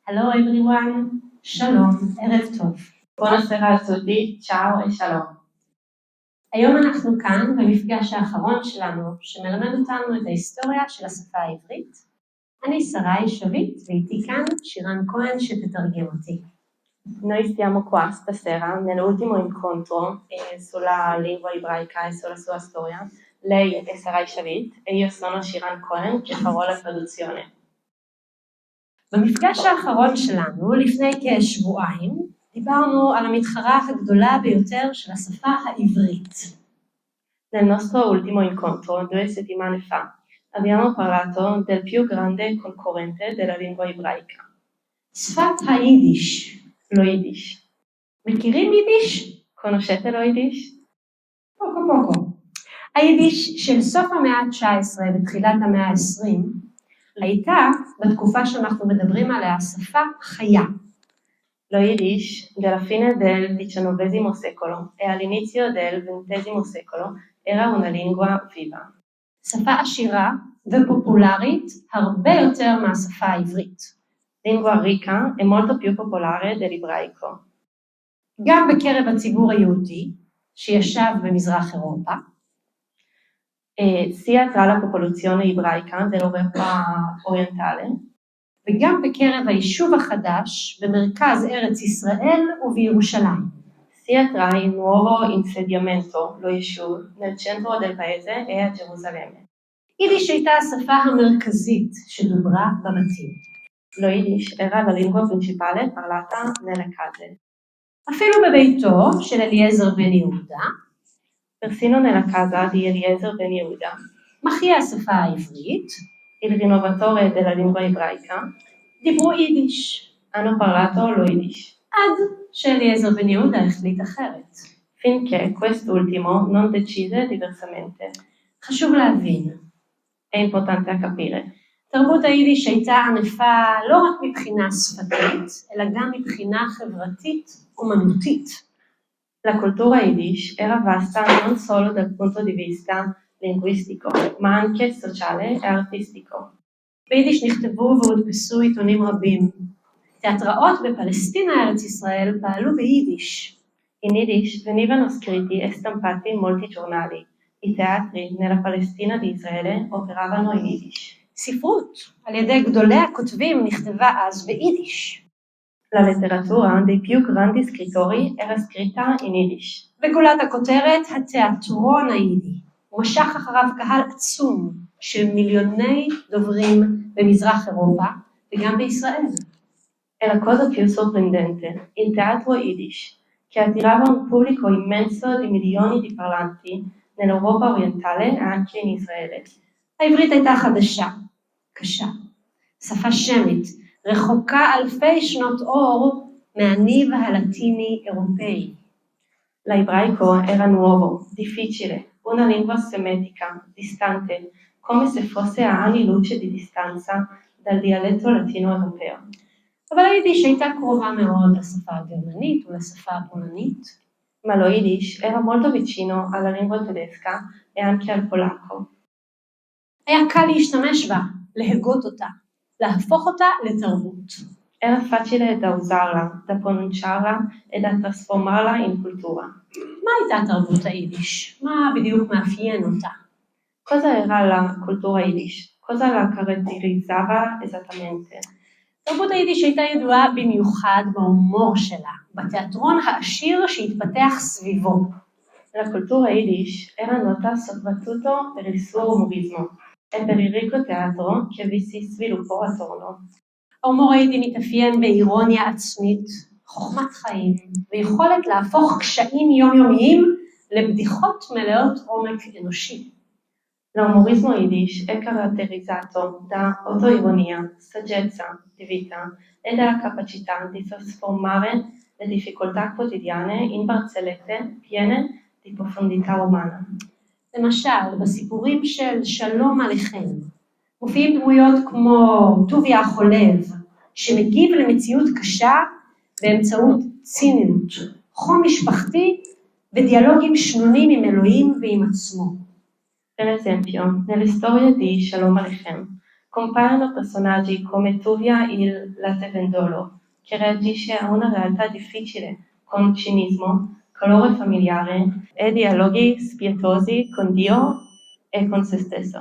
Hello everyone, שלום, ערב טוב. Buonasera a tutti, ciao e shalom. היום אנחנו כאן במפגש האחרון שלנו, שמלמד אותנו את ההיסטוריה של השפה העברית. אני שרי שביט, ואיתי כאן שירן כהן שתתרגם אותי. Noi stiamo qua stasera nell'ultimo incontro sulla lingua ebraica e sulla sua storia. Lei è Sarai Shavit e io sono Shiran Cohen che farò la traduzione. במפגש האחרון שלנו, לפני כשבועיים, דיברנו על המתחרה הגדולה ביותר של השפה העברית. Nel nostro ultimo incontro, 2 settimane fa, abbiamo parlato del più grande concorrente della lingua ebraica. שפת היידיש. Lo Yiddish. מכירים יידיש? Conoscete lo Yiddish? פוקו. היידיש של סוף המאה ה-19 ותחילת המאה ה-20 הייתה, בתקופה שאנחנו מדברים עליה, שפה חיה. Lo Yiddish della fine del XIX secolo e all'inizio del XX secolo era una lingua viva. שפה עשירה ופופולרית הרבה יותר מהשפה העברית. Lingua ricca e molto più popolare dell'ebraico. גם בקרב הציבור היהודי, שישב במזרח אירופה, sia tra la popolazione ebraica dell'Europa orientale, וגם בקרב היישוב החדש במרכז ארץ ישראל ובירושלים. sia tra il nuovo insediamento, lo Yeshuv, nel centro del paese e a Gerusalemme. יידיש הייתה השפה המרכזית שדוברה בבתים. Lo Yiddish era la lingua principale parlata nelle case. אפילו בביתו של אליעזר בן יהודה, Persino nella casa di Eliezer ben Yehuda, מחיה השפה העברית, il rinnovatore della lingua ebraica, דיברו יידיש. hanno parlato lo Yiddish, עד שאליעזר בן יהודה החליט אחרת. finché quest'ultimo non decise diversamente. חשוב להבין, È importante a capire. תרבות היידיש הייתה ענפה לא רק מבחינה שפתית, אלא גם מבחינה חברתית אומנותית. La cultura Yiddish era vasta non solo dal punto di vista linguistico, ma anche sociale e artistico. ביידיש נכתבו והודפסו עיתונים רבים. תיאטראות בפלסטינה ארץ ישראל פעלו ביידיש. In Yiddish venivano scritti e stampati molti giornali. I teatri nella Palestina di Israele operavano in Yiddish. ספרות על ידי גדולי הכותבים נכתבה אז ביידיש. La letteratura dei più grandi scrittori era scritta in Yiddish. וגולת הכותרת התיאטרון היידי. הוא משך אחריו קהל עצום של מיליוני דוברים במזרח אירופה וגם בישראל. E la cosa più sorprendente, il teatro Yiddish, che attirava un pubblico immenso di milioni di parlanti nell'Europa orientale e anche in Israele. העברית הייתה חדשה, קשה, שפה שמית, רחוקה אלפי שנות אור מהניב הלטיני אירופאי. L'ebraico era nuovo, difficile, una lingua semitica, distante, come se fosse a anni luce di distanza dal dialetto latino-europeo. אבל היידיש הייתה קרובה מאוד לשפה הגרמנית ולשפה הפולנית. Ma lo Yiddish era molto vicino alla lingua tedesca e anche al polacco. היה קל להשתמש בה, להגות אותה, להפוך אותה לתרבות. Era facile da usarla, da pronunciarla e da trasformarla in cultura. מה הייתה תרבות היידיש? מה בדיוק מאפיין אותה? Cosa era la cultura Yiddish? Cosa la caratterizzava esattamente? תרבות היידיש הייתה ידועה במיוחד בהומור שלה, בתיאטרון העשיר שהתפתח סביבו. La cultura Yiddish era nota soprattutto per il suo umorismo e per il ricco teatro che vi si sviluppò attorno. ההומור היידי מתאפיין באירוניה עצמית, חוכמת חיים, ויכולת להפוך קשיים יומיומיים לבדיחות מלאות עומק אנושי. L'umorismo Yiddish è caratterizzato da autoironia, saggezza di vita e dalla capacità di trasformare le difficoltà quotidiane in barzellette piene di profondità umana. למשל, בסיפורים של שלום עליכם, מופיעים דמויות כמו טוביה החולב, שמגיב למציאות קשה באמצעות ציניות, חום משפחתי ודיאלוגים שנונים עם אלוהים ועם עצמו. Per esempio, nelle storie di Shalom Aleichem, compaiono personaggi come Tuvia il Latevendolo, che reagisce a una realtà difficile con cinismo, calore familiare e dialoghi spietosi con Dio e con se stesso.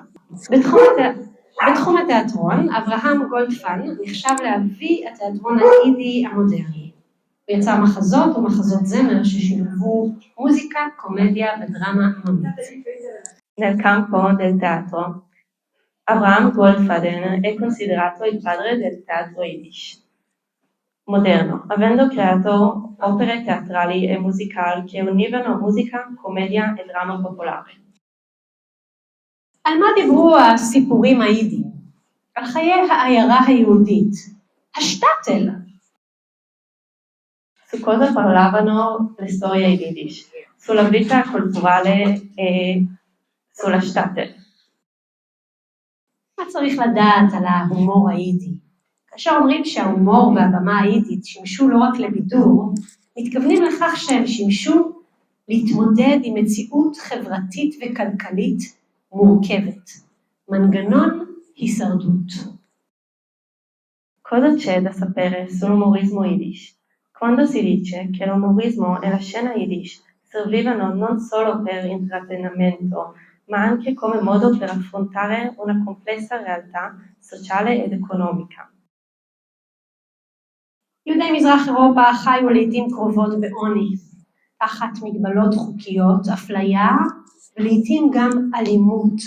בתחום התיאטרון, אברהם גולדפן נחשב לאבי התיאטרון האידי המודרני. הוא יצר מחזות ומחזות זמר ששילבו מוזיקה, קומדיה ודרמה עממית. Nel campo del teatro, Abraham Goldfaden è considerato il padre del teatro yiddish moderno, avendo creato opere teatrali e musicali che univano musica, commedia e dramma popolare. על מה דיברו הסיפורים היידיים? על חיי העיירה היהודית, השטאטל. Su cosa parlavano le storie yiddish? Sulla vita culturale e sulla shtatel. מה צריך לדעת על ההומור היידי? כאשר אומרים שההומור והבמה היידית שימשו לא רק לבידור, מתכוונים לכך שהם שימשו להתמודד עם מציאות חברתית וכלכלית מורכבת. מנגנון הישרדות. Cosa c'è da sapere sull'umorismo yiddish? Quando si dice che l'umorismo e la scena yiddish servivano non solo per intrattenimento, ma anche come modo per affrontare una complessa realtà sociale ed economica. יהודי מזרח אירופה חיו לעתים קרובות בעוני, תחת מגבלות חוקיות, אפליה ולעתים גם אלימות.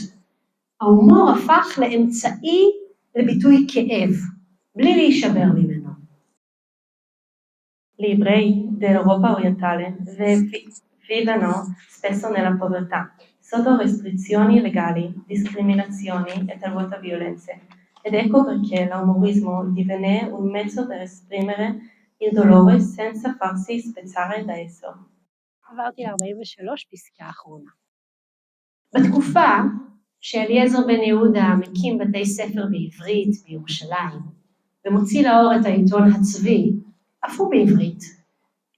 ההומור הפך לאמצעי לביטוי כאב, בלי להישבר ממנו. Gli ebrei dell'Europa orientale vivono spesso nella povertà, sotto restrizioni legali, discriminazioni e talvolta violenze. Ed ecco perché l'umorismo divenne un mezzo per esprimere il dolore senza farsi spezzare da esso. עברתי ל-43 פסקה האחרונה. בתקופה שאליעזר בן יהודה מקים בתי ספר בעברית בירושלים, ומוציא לאור את העיתון הצבי, אף הוא בעברית.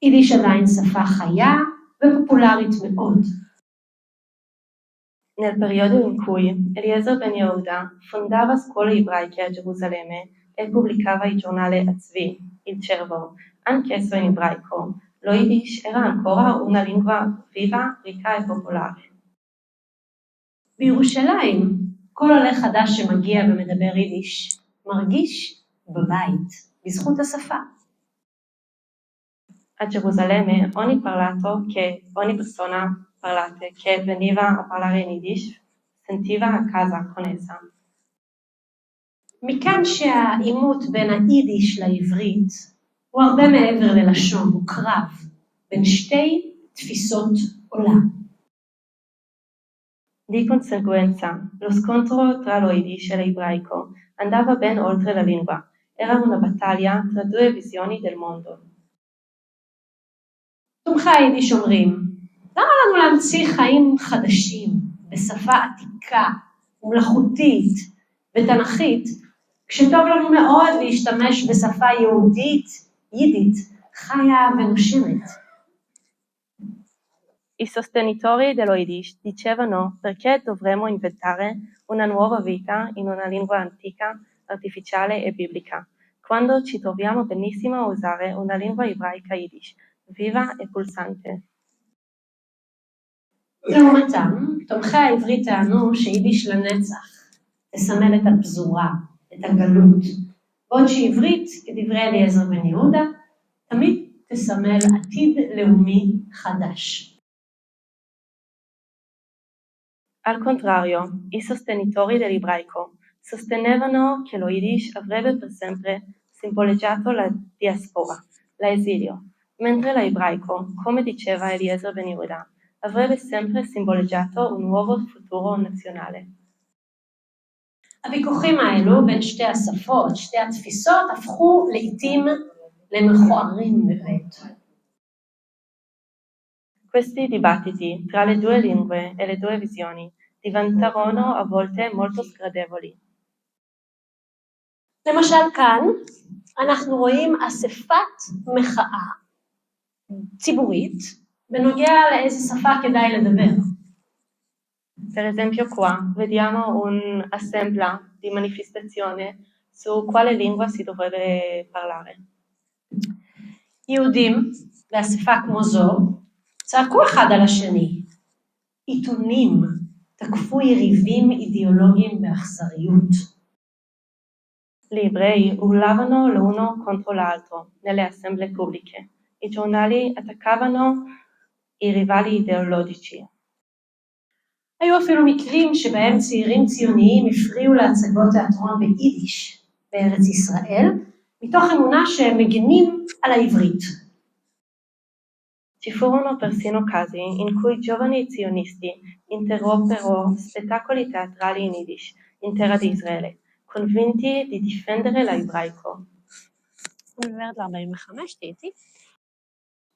יידיש עדיין שפה חיה ופופולרית מאוד. Nel periodo in cui Eliezer ben Yehuda fondava scuole ebraiche a Gerusalemme e pubblicava il giornale Azvi, il Cervo, anch'esso in ebraico, lo Yiddish era ancora una lingua viva, ricca e popolare. בירושלים, כל עולה חדש שמגיע ומדבר יידיש, מרגיש בבית, בזכות השפה. A Gerusalemme ogni persona parlate che veniva a parlare in Yiddish sentiva a casa con essa. מכאן שהעימות בין היידיש לעברית הוא הרבה מעבר ללשון, הוא קרב בין שתי תפיסות עולם. Di conseguenza, lo scontro tra lo Yiddish e l'ebraico andava ben oltre la lingua, era una battaglia tra due visioni del mondo. תומכי היידיש אומרים, למה לנו להמציא חיים חדשים בשפה עתיקה ומלאכותית ותנכית, כשטוב לנו מאוד להשתמש בשפה יהודית, יידית, חיה ונושמת. I sostenitori dello Yiddish dicevano perché dovremmo inventare una nuova vita in una lingua antica, artificiale e biblica, quando ci troviamo benissimo a usare una lingua ebraica Yiddish, viva e pulsante. לעומתם, תומכי העברית טענו שיידיש לנצח, תסמל את הפזורה, את הגלות, בעוד שעברית, כדברי אליעזר בן יהודה, תמיד תסמל עתיד לאומי חדש. Al contrario, i sostenitori dell'ebraico sostenevano che lo Yiddish avrebbe per sempre simboleggiato la diaspora, l'esilio, mentre l'ebraico, come diceva Eliezer ben Yehuda, avrebbe sempre simboleggiato un nuovo futuro nazionale. הוויכוחים האלו בין שתי השפות, שתי התפיסות, הפכו לעתים למכוערים מאוד. Questi dibattiti tra le due lingue e le due visioni diventarono a volte molto sgradevoli. למשל כאן אנחנו רואים אספת מחאה ציבורית בנוגע לאיזה שפה כדאי לדבר. Per esempio qua vediamo un'assembla di manifestazione su quale lingua si dovrebbe parlare. יהודים באספה כמו זו צעקו אחד על השני. עיתונים תקפו יריבים אידיאולוגיים באכזריות. Gli ebrei urlavano l'uno contro l'altro nelle assemblee pubbliche. I giornali attaccavano i rivali ideologici. היו אפילו מקרים שבהם צעירים ציוניים הפריעו להצגות תיאטרון ביידיש בארץ ישראל, מתוך אמונה שהם מגנים על העברית. Ci furono persino casi in cui giovani zionisti interrompero spettacoli teatrali in Yiddish in terra di Israele, convinti di difendere l'ebraico.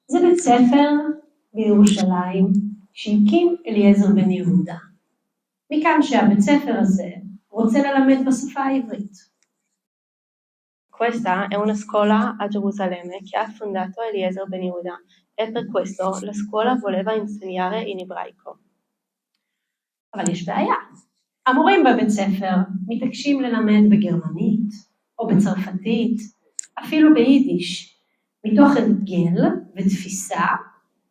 זה בית ספר בירושלים שהקים אליעזר בן יהודה. מכאן שהבית ספר הזה רוצה ללמד בשפה העברית. Questa è una scuola a Gerusalemme che ha fondato Eliezer Ben Yehuda e per questo la scuola voleva insegnare in ebraico. אבל יש בעיה. המורים בבית ספר מתעקשים ללמד בגרמנית או בצרפתית, אפילו ביידיש, מתוך הרגל ותפיסה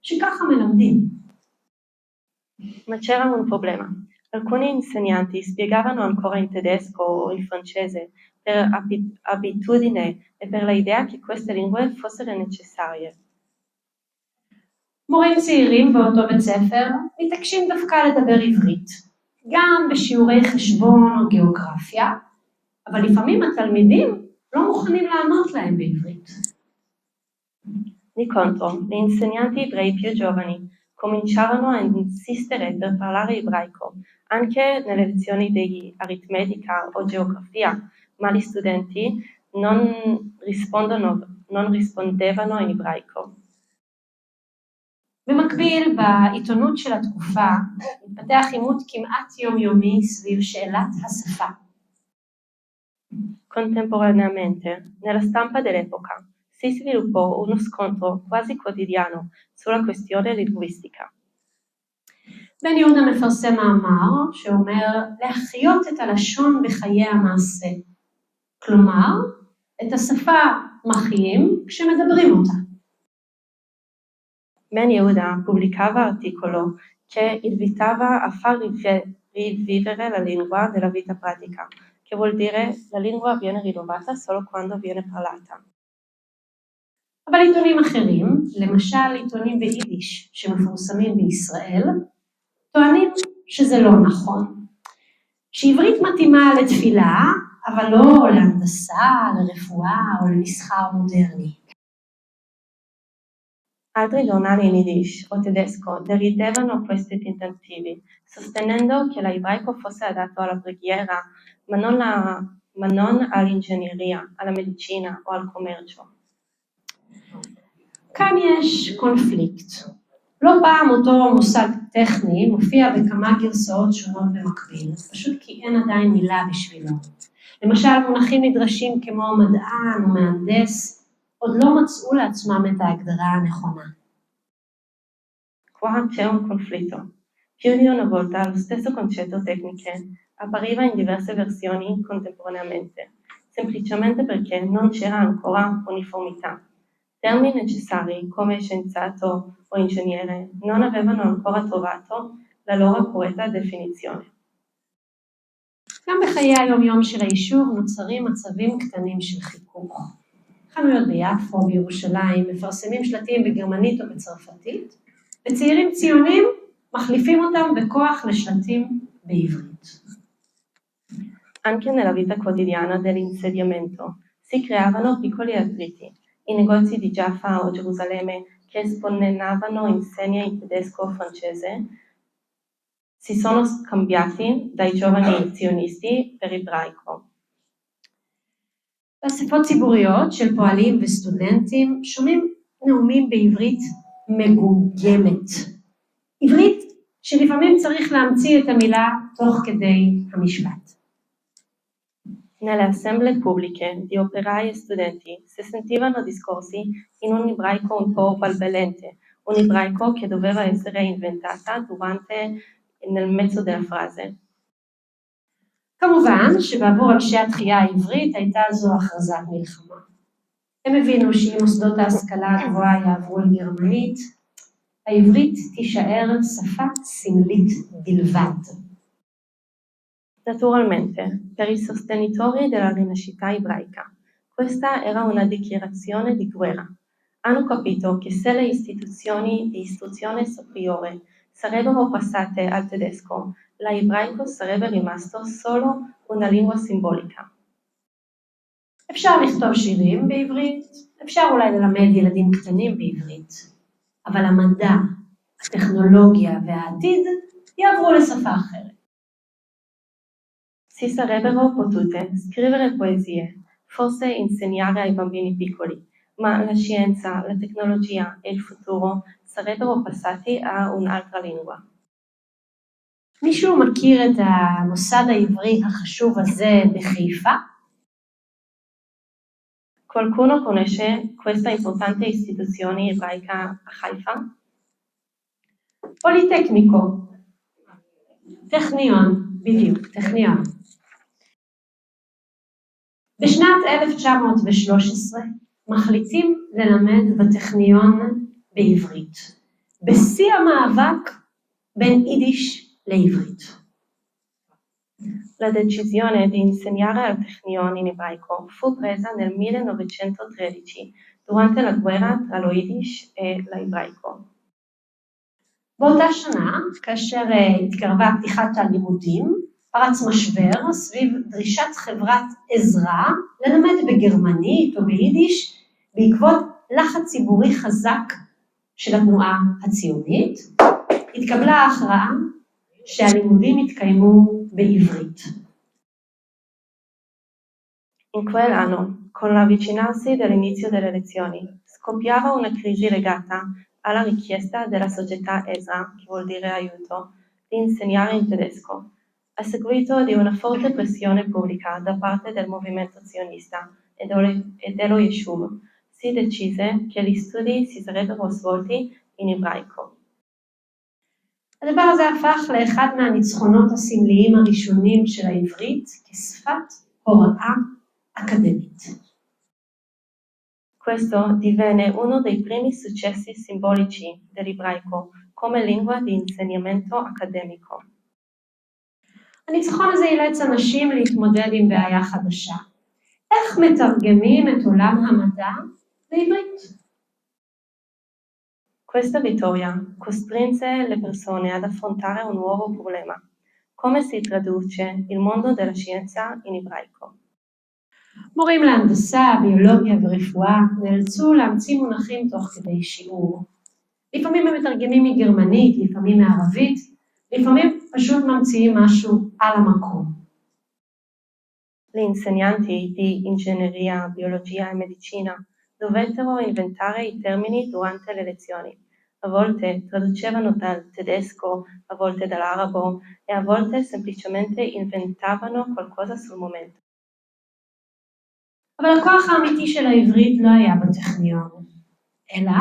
שככה מלמדים. Ma c'era un problema. Alcuni insegnanti spiegavano ancora in tedesco o in francese per abitudine e per l'idea che queste lingue fossero necessarie. מורים צעירים באותו בית ספר מתעקשים דווקא לדבר עברית, גם בשיעורי חשבון או גיאוגרפיה, אבל לפעמים התלמידים לא מוכנים לענות להם בעברית. Di contro, gli insegnanti ebrei più giovani cominciavano a insistere per parlare ebraico, anche nelle lezioni di aritmetica o geografia, ma gli studenti non rispondevano in ebraico. במקביל, בעיתונות של התקופה התפתח עימות כמעט יומיומי סביב שאלת השפה. Contemporaneamente, nella stampa dell'epoca, si sviluppò uno scontro quasi quotidiano sulla questione linguistica. בן יהודה מפרסם מאמר שאומר להחיות את הלשון בחיי המעשה. כלומר, את השפה מחיים כשמדברים אותה. Ben Yehuda pubblicava articolo che invitava a far rivivere la lingua nella vita pratica, che vuol dire la lingua viene rinnovata solo quando viene parlata. אבל עיתונים אחרים, למשל עיתונים ביידיש שמפורסמים בישראל, טוענים שזה לא נכון. שעברית מתאימה לתפילה, אבל לא להנדסה, לרפואה או למסחר מודרני. Altri giornali in Yiddish o tedesco deridevano questi tentativi, sostenendo che l'ebraico fosse adatto alla preghiera, ma non all'ingegneria, alla medicina o al commercio. כאן יש קונפליקט. לא פעם אותו מושג טכני מופיע בכמה גרסאות שונות במקביל, פשוט כי אין עדיין מילה בשבילו. למשל, מונחים נדרשים כמו מדען או מהנדס, עוד לא מצאו לעצמם את ההגדרה הנכונה. Qua c'è un conflitto. Più di una volta lo stesso concetto tecnico appariva in diverse versioni contemporaneamente, semplicemente perché non c'era ancora uniformità. Termini necessari come scienziato o ingegnere non avevano ancora trovato la loro corretta definizione. גם בחיי היום-יום של היישוב נוצרים מצבים קטנים של חיכוך. חנויות ביפו, בירושלים, מפרסמים שלטים בגרמנית או בצרפתית, וצעירים ציונים מחליפים אותם בכוח לשלטים בעברית. Anche nella vita quotidiana dell'insediamento si creavano piccoli attriti. I negozi di Jaffa o Gerusalemme che esponevano insegne in tedesco o francese si sono scambiati dai giovani zionisti per ebraico. באספות ציבוריות של פועלים וסטודנטים שומעים נאומים בעברית מגומגמת. עברית שלפעמים צריך להמציא את המילה תוך כדי המשפט. Nelle assemblee pubbliche di operai e studenti si sentivano discorsi in un ebraico un po' balbellente, un ebraico che doveva essere inventata durante nel mezzo della frase. כמובן שבעבור אנשי התחייה העברית הייתה זו הכרזת מלחמה. הם הבינו שאם מוסדות ההשכלה הגבוהה יעברו לגרמנית, העברית תישאר שפה סמלית בלבד. Naturalmente, per i sostenitori della rinascita ebraica, questa era una dichiarazione di guerra. Hanno capito che se le istituzioni di istruzione superiore sarebbero passate al tedesco, l'ebraico sarebbe rimasto solo una lingua simbolica. אפשר לכתוב שירים בעברית, אפשר אולי ללמד ילדים קטנים בעברית, אבל המדע, הטכנולוגיה והעתיד יעברו לשפה אחרת. Si sarebbero potute scrivere poesie, forse insegnare ai bambini piccoli, ma la scienza, la tecnologia e il futuro sarebbero passati a un'altra lingua. מישהו מכיר את המוסד העברי החשוב הזה בחיפה? Qualcuno conosce questa importante istituzione ebraica a Haifa? פוליטקניקו. טכניון, בדיוק, טכניון. בשנת 1913 מחליטים ללמד בטכניון בעברית, בשיא המאבק בין יידיש לעברית. La decisione di insegnare al Technion in ebraico fu presa nel 1913 durante la guerra tra lo Yiddish e l'ebraico. באותה שנה, כאשר התקרבה פתיחת הלימודים, פרץ משבר סביב דרישת חברת עזרא ללמד בגרמנית או ביידיש בעקבות לחץ ציבורי חזק של התנועה הציונית. התקבלה ההכרעה שהלימודים יתקיימו בעברית. In quell'anno, con l'avvicinarsi dell'inizio delle lezioni, scoppiava una crisi legata alla richiesta della società Ezra, che vuol dire aiuto, di insegnare in tedesco, a seguito di una forte pressione pubblica da parte del movimento zionista e dello Yeshuv. Si decise che gli studi si sarebbero svolti in ebraico. הדבר הזה הפך לאחד מהניצחונות הסמליים הראשונים של העברית כשפת הוראה אקדמית. Questo divenne uno dei primi successi simbolici dell'ebraico come lingua di insegnamento accademico. הניצחון הזה אילץ אנשים להתמודד עם בעיה חדשה. איך מתרגמים את עולם המדע לעברית? Questa vittoria costrinse le persone ad affrontare un nuovo problema. Come si traduce il mondo della scienza in ebraico? מורים להנדסה, ביולוגיה ורפואה נאלצו להמציא מונחים תוך כדי שיעור. לפעמים הם מתרגמים מגרמנית, לפעמים מערבית, לפעמים פשוט ממציאים משהו על המקום. Gli insegnanti di ingegneria, biologia e medicina dovettero inventare i termini durante le lezioni. A volte traducevano dal tedesco, a volte dall'arabo e a volte semplicemente inventavano qualcosa sul momento. אבל הכוח האמיתי של העברית לא היה בטכניון, אלא,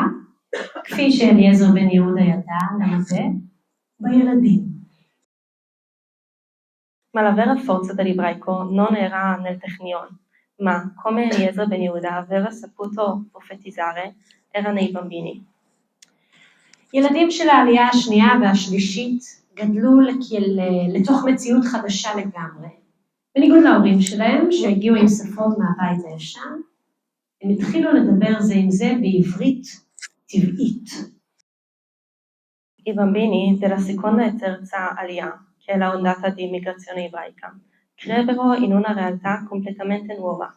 כפי שאליעזר בן יהודה ידע למדה, בילדים. Ma la vera forza dell'ebraico non era nel Technion, ma come Eliezer ben Yehuda aveva saputo profetizzare, era nei bambini. ילדים של העלייה השנייה והשלישית גדלו לתוך מציאות חדשה לגמרי. בניגוד להורים שלהם שהגיעו עם שפות מהבית הישן, הם התחילו לדבר זה עם זה בעברית טבעית. I bambini della seconda e terza Aliyah, che è la ondata di immigrazione ebraica, crebbero in una realtà completamente nuova.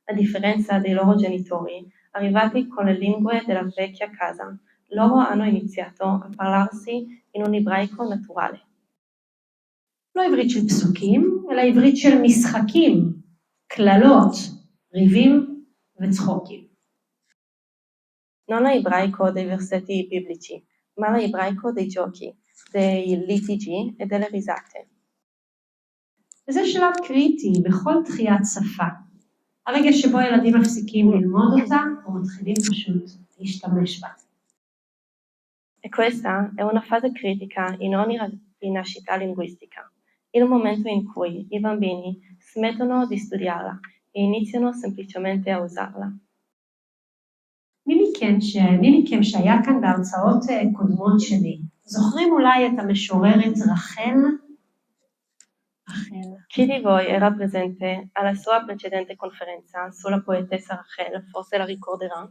A differenza dei loro genitori, arrivati con le lingue della vecchia casa, loro hanno iniziato a parlarsi in un ebraico naturale. לא עברית של פסוקים, אלא עברית של משחקים, כללות, ריבים וצחוקים. Non l'ebraico dei versetti biblici, ma l'ebraico dei giochi, dei litigi e delle risate. וזה שלב קריטי בכל תחיית שפה. הרגע שבו ילדים מפסיקים ללמוד אותה, או מתחילים פשוט להשתמש בה. E questa è una fase critica in ogni nascita linguistica. Il momento in cui i bambini smettono di studiarla e iniziano semplicemente a usarla. מי מכם שהיה כאן בהרצאות קודמות שלי, זוכרים אולי את המשוררת רחל? Chi di voi era presente alla sua precedente conferenza sulla poetessa Rachel? Forse la ricorderà?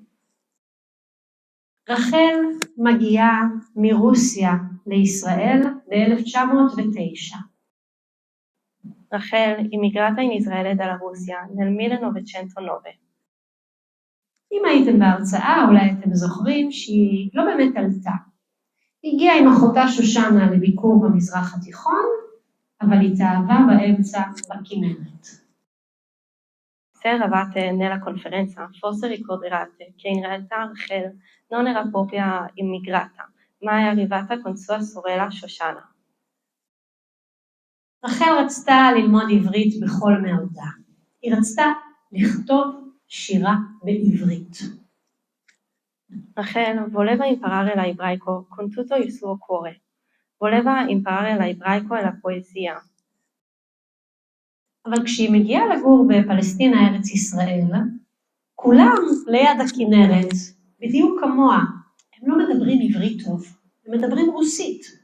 רחל מגיעה מרוסיה לישראל ב-1909. Rachel immigrata in Israele dalla Russia nel 1909. אם הייתם בהרצאה, אולי אתם זוכרים שהיא לא באמת עלתה. היא הגיעה עם אחותה שושנה לביקור במזרח התיכון, אבל התאהבה באמצע בכנרת. Se eravate nella conferenza, forse ricorderete che in realtà Rachel non era proprio immigrata, ma è arrivata con sua sorella Shoshana. רחל רצתה ללמוד עברית בכל מאודה. היא רצתה לכתוב שירה בעברית. Rachel voleva imparare l'ebraico con tutto il suo cuore. Voleva imparare l'ebraico e la poesia. אבל כשהיא מגיעה לגור בפלסטינה ארץ ישראל, כולם ליד הכנרת, בדיוק כמוה, הם לא מדברים עברית טוב, הם מדברים רוסית.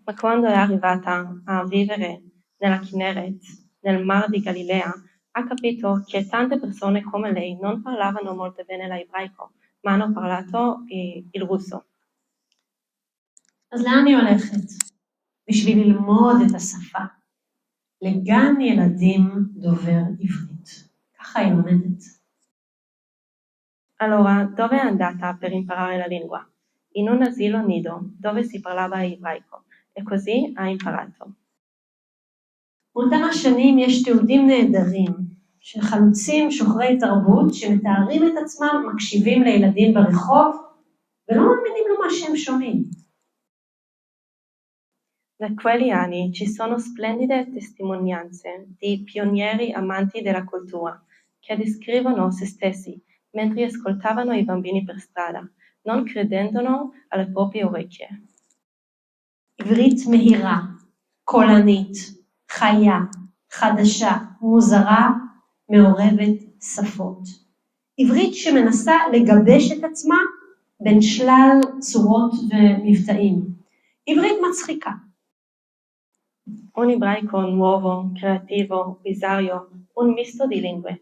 Ma quando è arrivata a vivere nella Kinneret, nel Mar di Galilea, ha capito che tante persone come lei non parlavano molto bene l'ebraico, ma hanno parlato il russo. אז לאן היא הולכת? בשביל ללמוד את השפה. לגן ילדים דובר עברית. ככה היא לומדת. Allora, dove è andata per imparare la lingua? In un asilo nido, dove si parlava ebraico, e così ha imparato. באותם השנים יש תיעודים נהדרים של חלוצים שוחרי תרבות שמתארים את עצמם מקשיבים לילדים ברחוב ולא מאמינים לו מה שהם שומעים. Da quegli anni ci sono splendide testimonianze di pionieri amanti della cultura che descrivono se stessi mentre ascoltavano i bambini per strada, non credendo alle proprie orecchie. עברית מהירה, קולנית, חיה, חדשה, מוזרה, מעורבת שפות. עברית שמנסה לגבש את עצמה בין שלל צורות ומבטאים. עברית מצחיקה. Un ebraico nuovo, creativo, bizzarro, un misto di lingue.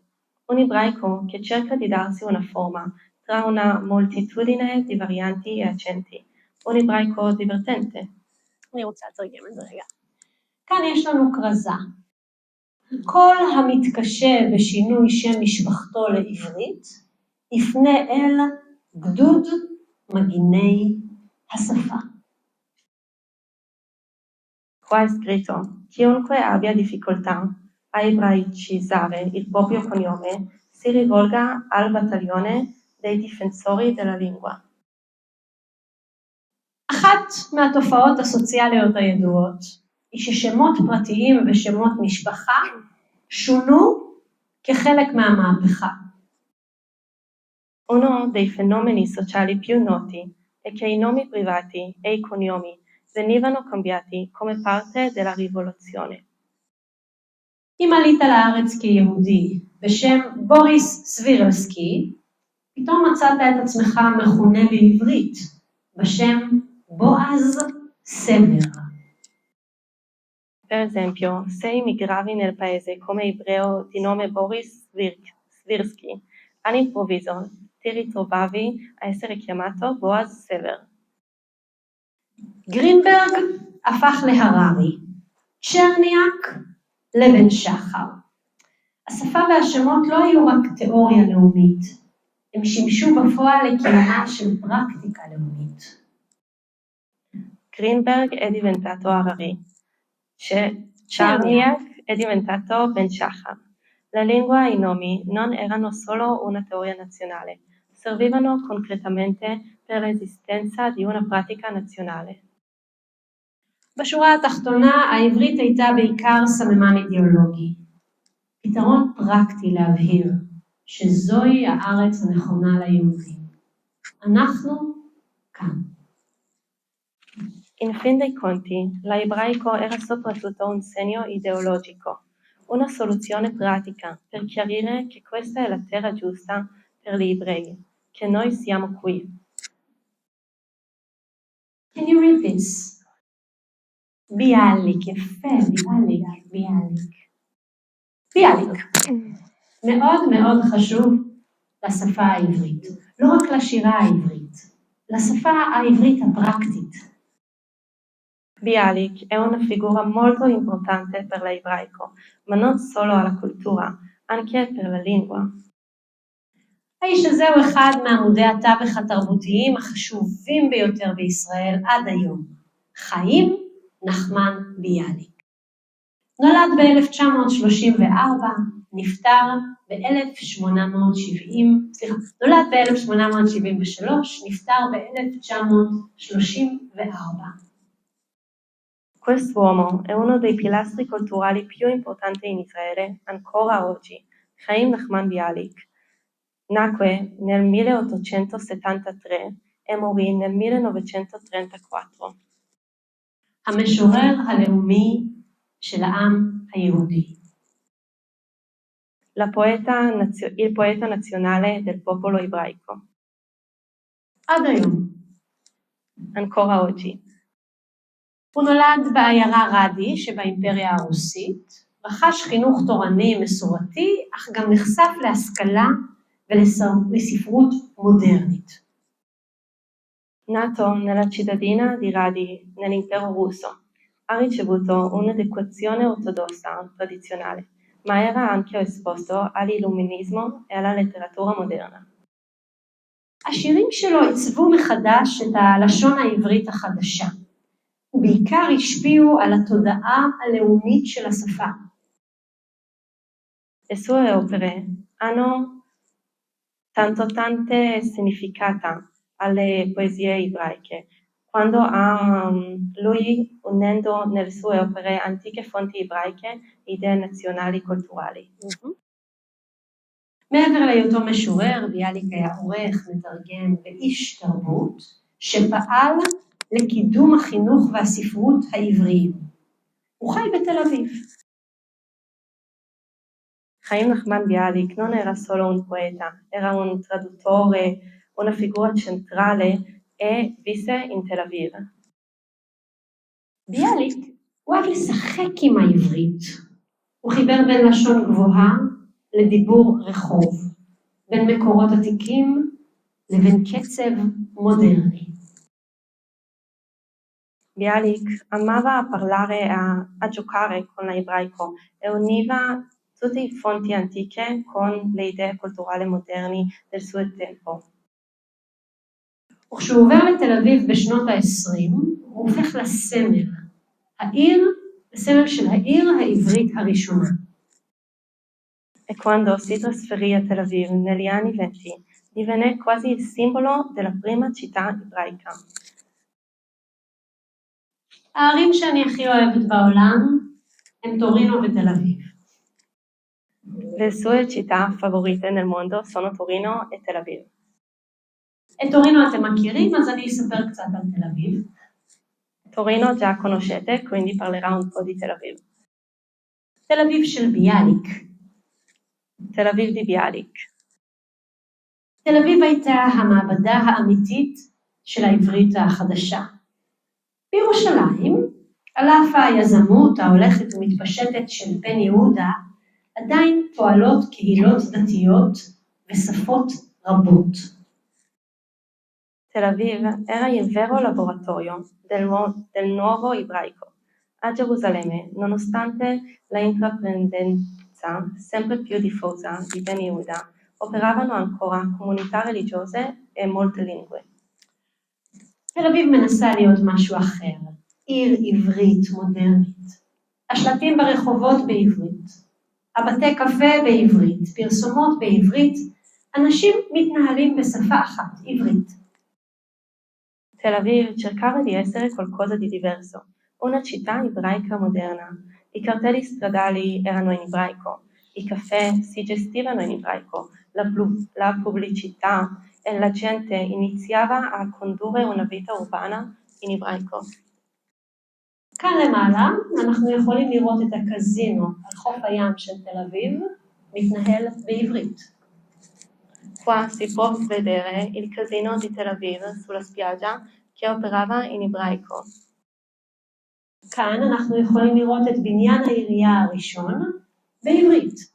Un ebraico che cerca di darsi una forma tra una moltitudine di varianti e accenti. Un ebraico divertente. אני רוצה לתרגם את זה רגע. כאן יש לנו כרזה. כל המתקשה בשינוי שם משפחתו לעברית, יפנה אל גדוד מגיני השפה. Qua è scritto: chiunque abbia difficoltà a ebraicizzare il proprio cognome si rivolga al battaglione dei difensori della lingua. אחת מהתופעות הסוציאליות הידועות היא ששמות פרטיים ושמות משפחה שונו כחלק מהמהפכה. Uno dei fenomeni sociali più noti è che i nomi privati e i cognomi venivano cambiati come parte della rivoluzione. אם עלית לארץ כיהודי בשם בוריס סבירלסקי, פתאום מצאת את עצמך מכונה בעברית בשם בועז סבר. Per esempio, se immigravi nel paese come ebreo di nome Boris Svirsky, all'improvviso ti ritrovavi a essere chiamato Boaz Sever. גרינברג הפך להררי, צ'רניאק לבן שחר. השפה והשמות לא היו רק תיאוריה לאומית, הם שימשו בפועל לקיומה של פרקטיקה לאומית. Greenberg è diventato Harari, Czarniak è diventato Ben Shahar. La lingua e i nomi non erano solo una teoria nazionale, servivano concretamente per l'esistenza di una pratica nazionale. בשורה התחתונה, העברית הייתה בעיקר סממן אידיאולוגי. פתרון פרקטי להבהיר שזוהי הארץ הנכונה ליהודים. אנחנו כאן. In fin dei conti, l'ebraico era soprattutto un segno ideologico, una soluzione pratica per chiarire che questa è la terra giusta per gli ebrei, che noi siamo qui. Can you read this? ביאליק, יפה, ביאליק. ביאליק. מאוד מאוד חשוב לשפה העברית. לא רק לשירה העברית, לשפה העברית הפרקטית. Bialik è una figura molto importante per l'ebraico, ma non solo alla cultura, anche per la lingua. האיש הזה הוא אחד מעמודי התווך התרבותיים החשובים ביותר בישראל עד היום. חיים נחמן ביאליק. נולד ב-1934, נפטר ב-1873, נולד ב-1873, נפטר ב-1934. Quest'uomo è uno dei pilastri culturali più importanti in Israele ancora oggi. Chaim Nachman Bialik nacque nel 1873 e morì nel 1934. המשורר הלאומי של העם היהודי. Il poeta nazionale del popolo ebraico. עד היום. Ancora oggi. הוא נולד בעיירה רדי שבאימפריה הרוסית, רכש חינוך תורני מסורתי, אך גם נחשף להשכלה ולספרות מודרנית. Nato nella cittadina di Radi, nell'impero russo, ha ricevuto un'educazione ortodossa tradizionale, ma era anche esposto all'illuminismo e alla letteratura moderna. השירים שלו עיצבו מחדש את הלשון העברית החדשה, ובעיקר השפיעו על התודעה הלאומית של השפה. Le sue opere hanno tante significata alle poesie ebraiche, quando lui unendo nelle sue opere antiche fonti ebraiche idee nazionali culturali. מעבר להיותו משורר, ביאליק היה עורך, מתרגם ואיש תרבות, שפעל לקידום החינוך והספרות העבריים. הוא חי בתל אביב. Chaim Nachman Bialik non era solo un poeta, era un traduttore, una figura centrale e visse in Tel Aviv. ביאליק הוא אוהב לשחק עם העברית. הוא חיבר בין לשון גבוהה לדיבור רחוב, בין מקורות עתיקים לבין קצב מודרני. Bialik amava parlare a giocare con l'ebraico e univa tutte le fonti antiche con le idee culturali moderni del suo tempo. וכשהוא עובר לתל אביב בשנות ה-20, הוא הופך לסמל, לסמל של העיר העברית הראשונה. E quando si trasferì a Tel Aviv negli anni 20, divenne quasi il simbolo della prima città ebraica. הערים שאני הכי אוהבת בעולם הם טורינו ותל אביב. Le sue città favorite nel mondo sono Torino e Tel Aviv. את טורינו אתם מכירים, אז אני אספר קצת על תל אביב. Torino già conoscete, quindi parlerà un po' di Tel Aviv. תל אביב של ביאליק. Tel Aviv di Bialik. תל אביב הייתה המעבדה האמיתית של העברית החדשה. בירושלים, על אף היזמות ההולכת ומתפשטת של בן יהודה, עדיין פועלות קהילות דתיות ושפות רבות. Tel Aviv era il vero laboratorio del nuovo ebraico. A Gerusalemme, nonostante la intraprendenza sempre più diffusa di Ben Yehuda, operavano ancora comunità religiose e molte lingue. תל אביב מנסה להיות משהו אחר, עיר עברית מודרנית. השלטים ברחובות בעברית, הבתי קפה בעברית, פרסומות בעברית, אנשים מתנהלים בשפה אחת, עברית. Tel Aviv cercava di essere qualcosa di diverso, una città ebraica moderna. I cartelli stradali erano in ebraico, i caffè si gestivano in ebraico, la pubblicità e la gente iniziava a condurre una vita urbana in ebraico. כאן למעלה אנחנו יכולים lirot את הקזינו על חוף הים של תל אביב, מתנהל בעברית. Qua si può vedere il casino di Tel Aviv sulla spiaggia che operava in ebraico. כאן אנחנו יכולים lirot את בניין העירייה הראשון בעברית.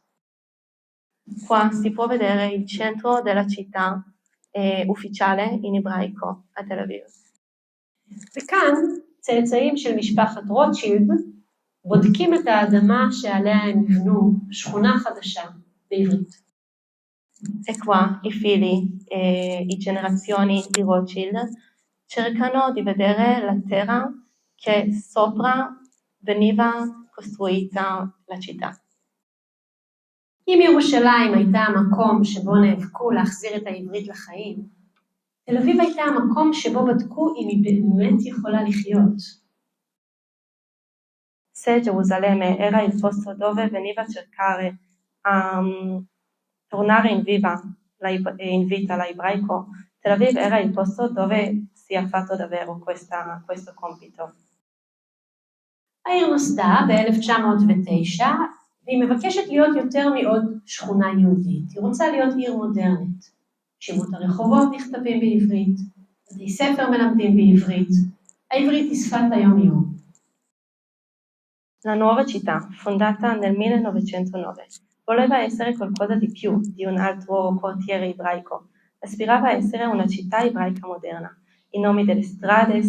Qua si può vedere il centro della città ufficiale in ebraico a Tel Aviv. וכאן צאצאים של משפחת רוטשילד בודקים את האדמה שעליה הם נבנו שכונה חדשה בעברית. E qua i figli e i generazioni di Rothschild cercano di vedere la terra che sopra veniva costruita la città. אם ירושלים הייתה המקום שבו נאבקו להחזיר את העברית לחיים, תל אביב הייתה המקום שבו בדקו אם היא באמת יכולה לחיות. Se Gerusalemme era il posto dove veniva a cercare tornare in vita l'ebraico, Tel Aviv era il posto dove si è fatto davvero questo compito. העיר נוסדה ב-1909, והיא מבקשת להיות יותר מעוד שכונה יהודית. היא רוצה להיות עיר מודרנית. שמות הרחובות נכתבים בעברית, בתי ספר מלמדים בעברית, העברית היא שפת היום-יום. La nuova città, fondata nel 1909, voleva essere qualcosa di più di un altro quartiere ebraico. Aspirava a essere una città ebraica moderna. I nomi delle strade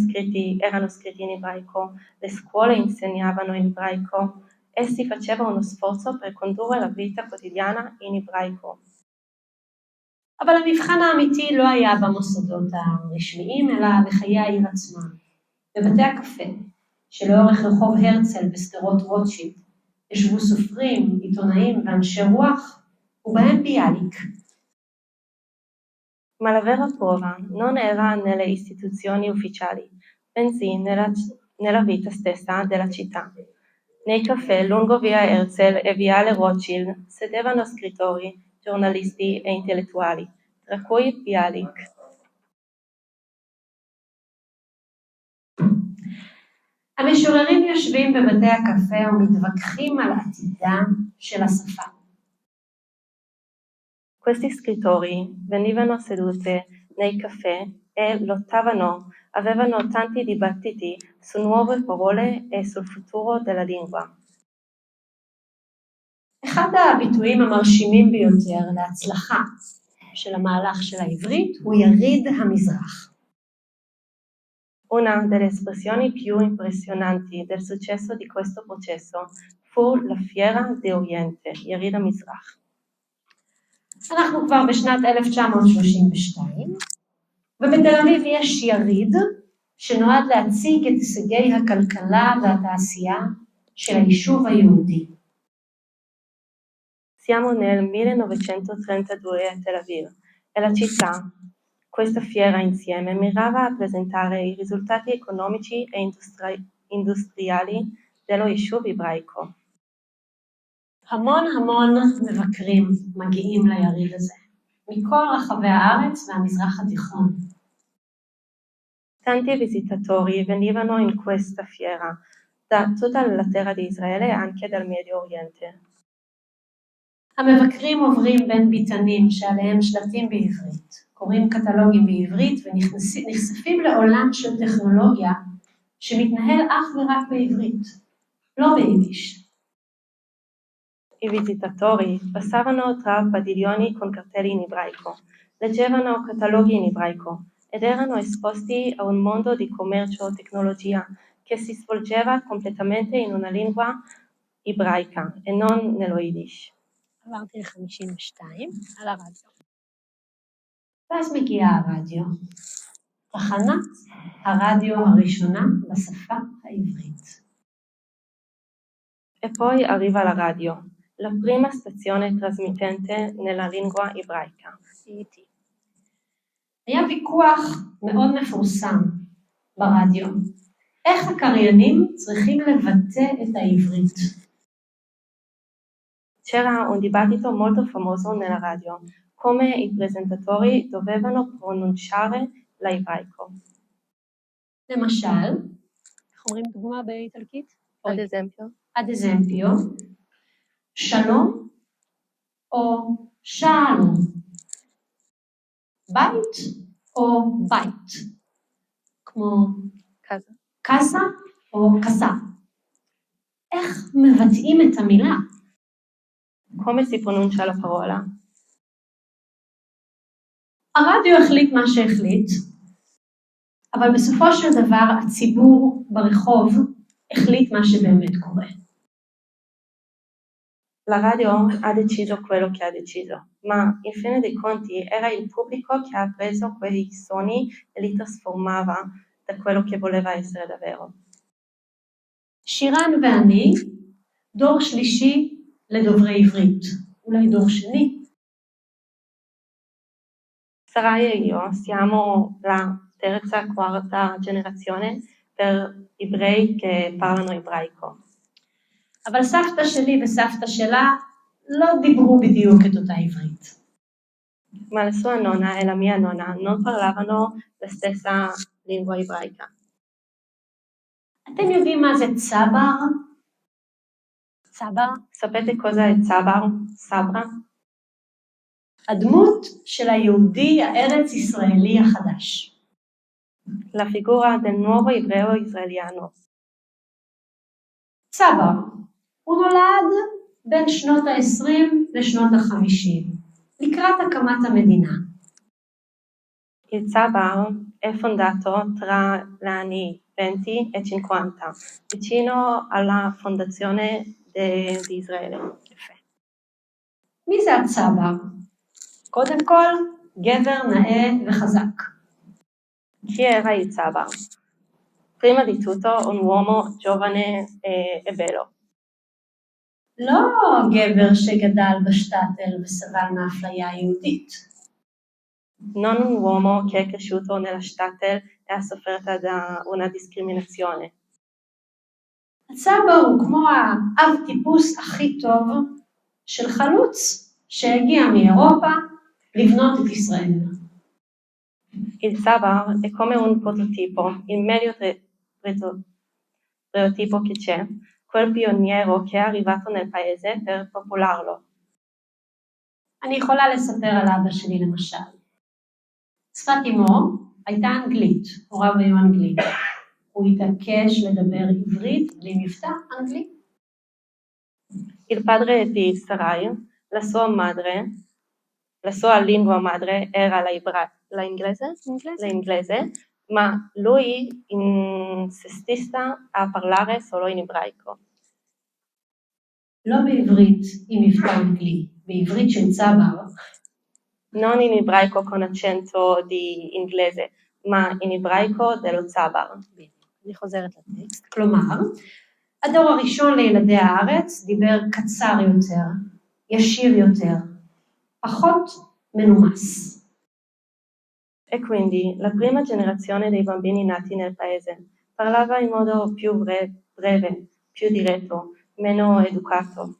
erano scritti in ebraico, le scuole insegnavano in ebraico e si faceva uno sforzo per condurre la vita quotidiana in ebraico. אבל המבחן האמיתי לא היה במוסדות הרשמיים, אלא בחיי העיר עצמם. בבתי הקפה, שלאורך רחוב הרצל בשדרות רוטשילד, ישבו סופרים, עיתונאים ואנשי רוח, ובהם ביאליק. Ma la vera prova non era nelle istituzioni ufficiali, bensì nella vita stessa della città. Nei caffè lungo via Herzl e viale Rothschild sedevano scrittori, giornalisti e intellettuali, tra cui Bialik. המשוררים יושבים בבתי הקפה ומתווכחים על עתידה של השפה. Questi scrittori venivano seduti nei caffè e lottavano, avevano tanti dibattiti su nuove parole e sul futuro della lingua. אחד הביטויים המרשימים ביותר להצלחה של המהלך של העברית הוא יריד המזרח. Una delle espressioni più impressionanti del successo di questo processo fu la Fiera di Oriente, יריד המזרח. אנחנו כבר בשנת 1932, ובתל אביב יש יריד שנועד להציג את הישגי הכלכלה והתעשייה של היישוב היהודי. Siamo nel 1932 a Tel Aviv e la città, questa fiera insieme, mirava a presentare i risultati economici e industriali dello יישוב ebraico. המון מבקרים מגיעים ליריד הזה, מכל רחבי הארץ והמזרח התיכון. Tanti visitatori venivano in questa fiera da tutta la terra di Israele e anche dal Medio Oriente. המבקרים עוברים בין ביתנים שעליהם שלטים בעברית, קוראים קטלוגים בעברית ונחשפים לעולם של טכנולוגיה שמתנהל אך ורק בעברית, לא ביידיש. I visitatori passavano tra padiglioni con cartelli in ebraico, leggevano cataloghi in ebraico ed erano esposti a un mondo di commercio e tecnologia che si svolgeva completamente in una lingua ebraica e non nello Yiddish. עברתי ל-52 על הרדיו. ואז מגיע הרדיו. תחנת הרדיו הראשונה בשפה העברית. E poi arriva la radio, la prima stazione trasmittente nella lingua ebraica. היה ויכוח מאוד מפורסם ברדיו. איך הקריינים צריכים לבטא את העברית? C'era un dibattito molto famoso nella radio, come i presentatori dovevano pronunciare l'ebraico. למשל, איך אומרים דוגמה באיטלקית? ad esempio, ad esempio, שלום או שלום, בית או בית, כמו casa. קסה או קסה. איך מבטאים את המילה? Come si pronuncia la parola? הרדיו החליט מה שהחליט, אבל בסופו של דבר הציבור ברחוב החליט מה שבאמת קורה. La radio ha deciso quello che ha deciso, ma in fine dei conti era il pubblico che ha preso quei suoni e li trasformava da quello che voleva essere davvero. שירן ואני דור שלישי לדוברי עברית, אולי דור שני. Sarai e io siamo la terza, quarta generazione per ebrei che parlano ebraico. אבל סבתא שלי וסבתא שלה לא דיברו בדיוק את אותה עברית. Ma la sua nonna e la mia nonna non parlavano la stessa lingua ebraica. אתם יודעים מה זה צבר? צבר? Sapete cosa è Tzabar? Sabra? הדמות של היהודי הארץ ישראלי החדש. La figura del nuovo ebreo israeliano. צבר. הוא נולד בין שנות ה-20 לשנות ה-50, לקראת הקמת המדינה. Il Tzabar è fondato tra gli anni 20 e 50, vicino alla fondazione di Israele. מי זה הצבר? קודם כל, גבר נאה וחזק. Chi era il Tzabar? Prima di tutto un uomo giovane e bello. לא גבר שגדל בשטאטל וסבל מאפליה יהודית. Non un uomo che è cresciuto nella Shtatel e ha sofferto da una discriminazione. הצבר הוא כמו האב טיפוס הכי טוב של חלוץ שהגיע מאירופה לבנות את ישראל. Il Tzabar è come un prototipo, il meglio prototipo che c'è, quel pioniero che è arrivato nel paese per popolarlo. אני יכולה לספר על אבא שלי למשל. שפת אמו הייתה אנגלית, הוריו היו אנגלית. הוא התעקש לדבר עברית בלי מבטא אנגלי. Il padre di Sarai, la sua lingua madre era l'inglese, ma lui insisteva a parlare solo in ebraico. לא בעברית עם מבטא אנגלי, בעברית של צבר. Non in ebraico con accento di inglese, ma in ebraico dello Tzabar. אני חוזרת לטקסט. כלומר, הדור הראשון לילדי הארץ דיבר קצר יותר, ישיר יותר, פחות מנומס. E quindi la prima generazione dei bambini nati nel paese parlava in modo più breve, più diretto, meno educato.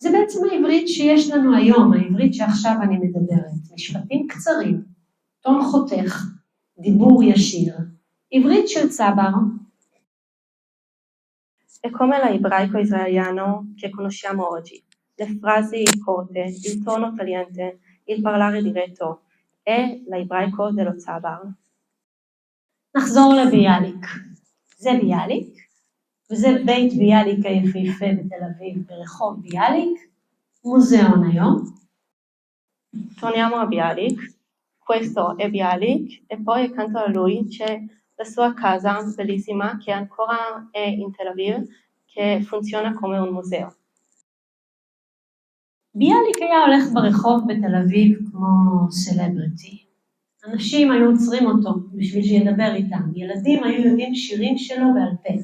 זה בעצם העברית שיש לנו היום, העברית שעכשיו אני מדברת. משפטים קצרים, טון חותך, דיבור ישיר, עברית של צבר. È come l'ebraico israeliano che conosciamo oggi. Le frasi corte, il tono tagliente, il parlare diretto è l'ebraico dello Tzabar. נחזור לביאליק. זה ביאליק, וזה בית ביאליק היפהפה בתל אביב ברחוב ביאליק, מוזיאון היום. Torniamo a Bialik. Questo è Bialik e poi accanto a lui c'è la sua casa bellissima che ancora è in Tel Aviv, che funziona come un museo. ביאליק היה הולך ברחוב בתל אביב כמו סלבריטי. אנשים היו עוצרים אותו בשביל שידבר איתם. ילדים היו יודעים שירים שלו בעל פה.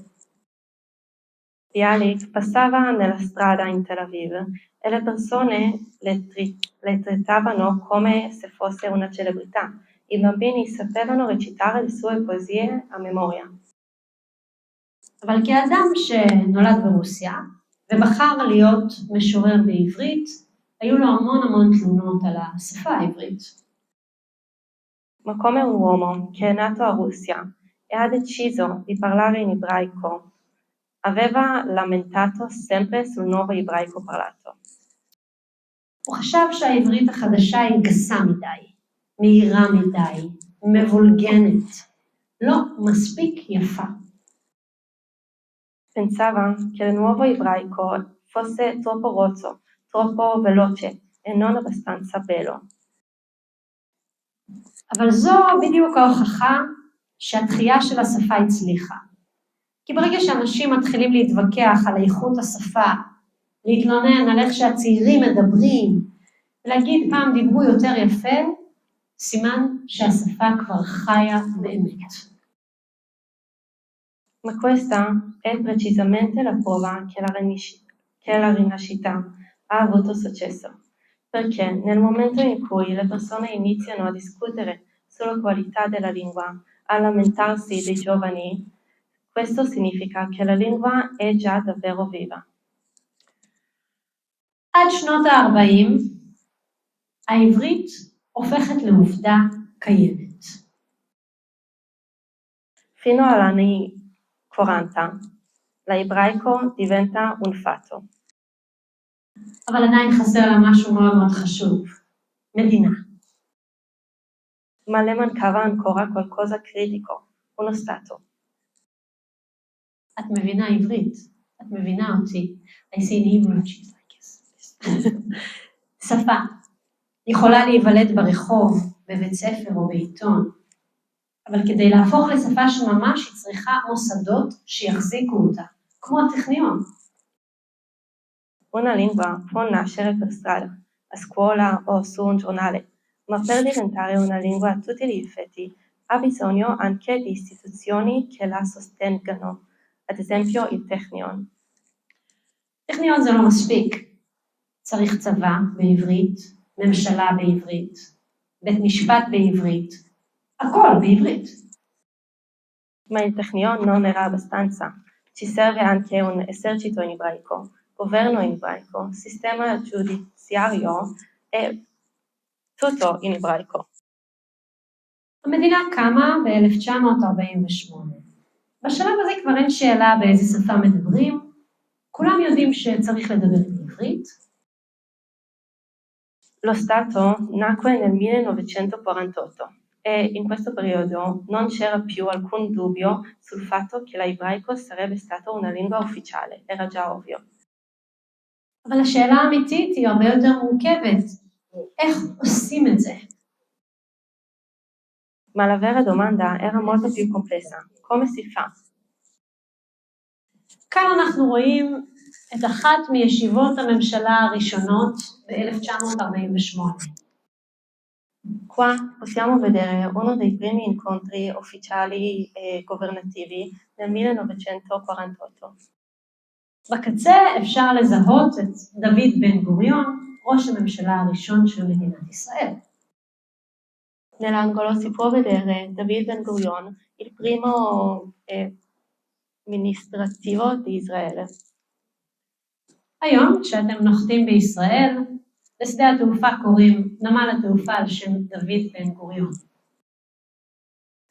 Bialik passava nella strada in Tel Aviv e le persone le trattavano come se fosse una celebrità. I bambini sapevano recitare le sue poesie a memoria. אבל כאדם שנולד ברוסיה ובחר להיות משורר בעברית, היו לו המון תלונות על השפה העברית. Ma come un uomo che è nato a Russia e ha deciso di parlare in ebraico. Aveva lamentato sempre sul nuovo ebraico parlato. הוא חשב שהעברית החדשה היא גסה מדי, מהירה מדי, מבולגנת, לא מספיק יפה. Pensava che il nuovo ebraico fosse troppo rozzo, troppo veloce e non abbastanza bello. אבל זו בדיוק ההוכחה שהתחייה של השפה הצליחה. כי ברגע שאנשים מתחילים להתווכח על איכות השפה, להתלונן על איך שהצעירים מדברים, ולהגיד פעם דיברו יותר יפה, סימן שהשפה כבר חיה באמת. Ma questa è precisamente la prova che la rinascita ha avuto successo, perché nel momento in cui le persone iniziano a discutere sulla qualità della lingua, a lamentarsi dei giovani, questo significa che la lingua è già davvero viva. עד שנות ה-40, העברית הופכת לעובדה קיימת. Fino agli anni 40, l'ebraico diventa un fatto. אבל עדיין חסר לה משהו מאוד מאוד חשוב, מדינה. Ma le mancava ancora qualcosa critico, uno Stato. את מבינה עברית, את מבינה אותי. I see in Hebrew, she's like, yes. שפה. יכולה להיוולד ברחוב, בבית ספר או בעיתון. אבל כדי להפוך לשפה של ממש, היא צריכה מוסדות שיחזיקו אותה, כמו הטכניון. Una lingua può nascere per strada, a scuola o su un giornale, ma per diventare una lingua a tutti gli effetti ha bisogno anche di istituzioni che la sostengano, ad esempio il Technion. טכניון זה לא מספיק. צריך צבא בעברית, ממשלה בעברית, בית משפט בעברית, הכל בעברית. Ma il Technion non era abbastanza. Ci serve anche un esercito in ebraico, governo in ebraico, sistema giudiziario e tutto in ebraico. המדינה קמה ב-1948. בשלב הזה כבר אין שאלה באיזה שפה מדברים, כולם יודעים שצריך לדבר בעברית. Lo Stato nacque nel 1948 e in questo periodo non c'era più alcun dubbio sul fatto che l'ebraico sarebbe stato una lingua ufficiale, era già ovvio. אבל השאלה האמיתית היא הרבה יותר מורכבת. איך עושים את זה? Ma la vera domanda era molto più complessa. Come si fa? כאן אנחנו רואים את אחת מישיבות הממשלה הראשונות ב-1948. Qua possiamo vedere uno dei primi incontri ufficiali e governativi nel 1948. בקצה אפשר לזהות את דוד בן גוריון, ראש הממשלה הראשון של מדינת ישראל. Nell'angolo si può vedere David Ben Gurion, il primo amministrativo di Israele. היום, כשאתם נוחתים בישראל, לשדה התעופה קוראים נמל התעופה על שם דוד בן גוריון.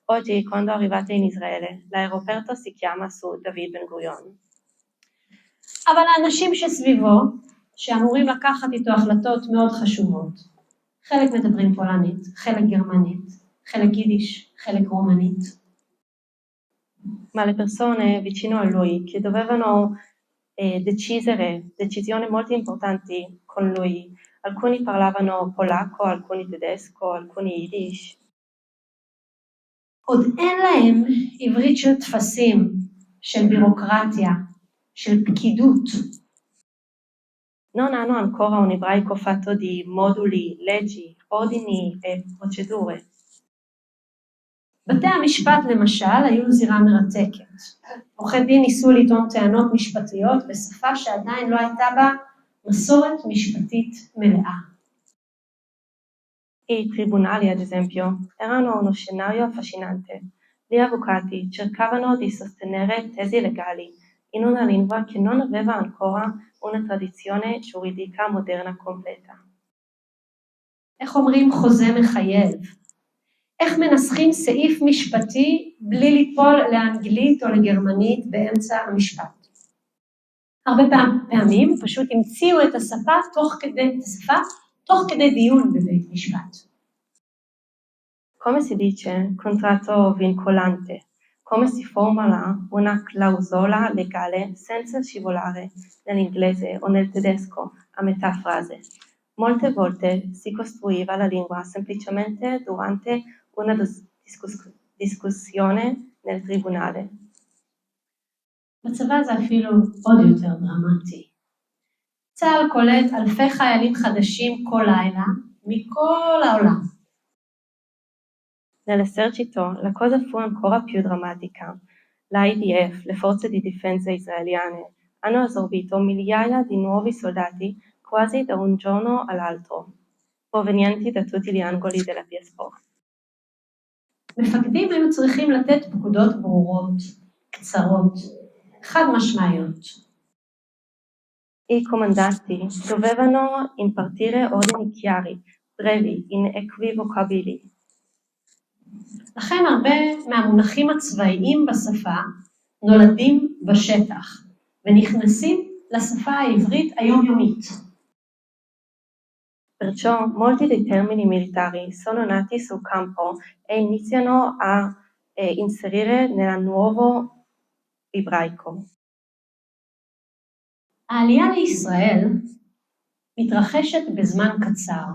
Oggi, quando arrivate in Israele, l'aeroporto si chiama su David Ben Gurion. אבל האנשים שסביבו, שאמורים לקחת איתו החלטות מאוד חשובות, חלק מדברים פולנית, חלק גרמנית, חלק יידיש, חלק רומנית. Ma le persone vicino a lui che dovevano decidere decisioni molto importanti con lui, alcuni parlavano polacco, alcuni tedesco, alcuni yiddish. עוד אין lהם עברית של תפסים, של בירוקרטיה, של פקידות. Non hanno ancora un ebraico fatto di moduli, leggi, ordini e procedure. בתי המשפט למשל היו זירה מרתקת. עורכי דין ניסו לטעון טענות משפטיות בשפה שעדיין לא הייתה בה מסורת משפטית מלאה. I tribunali, ad esempio, erano uno scenario affascinante. Gli avvocati cercavano di sostenere tesi legali in una lingua che non aveva ancora una tradizione giuridica moderna completa. איך אומרים חוזה מחייב? איך מנסחים סעיף משפטי בלי ליפול לאנגלית או לגרמנית באמצע המשפט. הרבה פעמים פשוט המציאו את השפה תוך כדי דיון בבית משפט. Come si dice contratto vincolante? Come si formula una clausola legale senza scivolare nell'inglese o nel tedesco a metà frase? Molte volte si costruiva la lingua semplicemente durante una discussione nel tribunale. בצבא זה אפילו עוד יותר דרמטי. צה"ל קולט אלפי חיילים חדשים כל לילה מכל העולם. Nell'esercito la cosa fu ancora più drammatica. L'IDF, le forze di difesa israeliane, hanno assorbito migliaia di nuovi soldati quasi da un giorno all'altro, provenienti da tutti gli angoli della diaspora. מפקדים היו צריכים לתת פקודות ברורות, קצרות, חד משמעיות. I comandanti dovevano impartire ordini chiari, brevi, inequivocabili. לכן הרבה מהמונחים הצבאיים בשפה נולדים בשטח ונכנסים לשפה העברית היומיומית. Perciò molti dei termini militari sono nati sul campo e iniziano a inserire nel nuovo ebraico. העלייה לישראל מתרחשת בזמן קצר.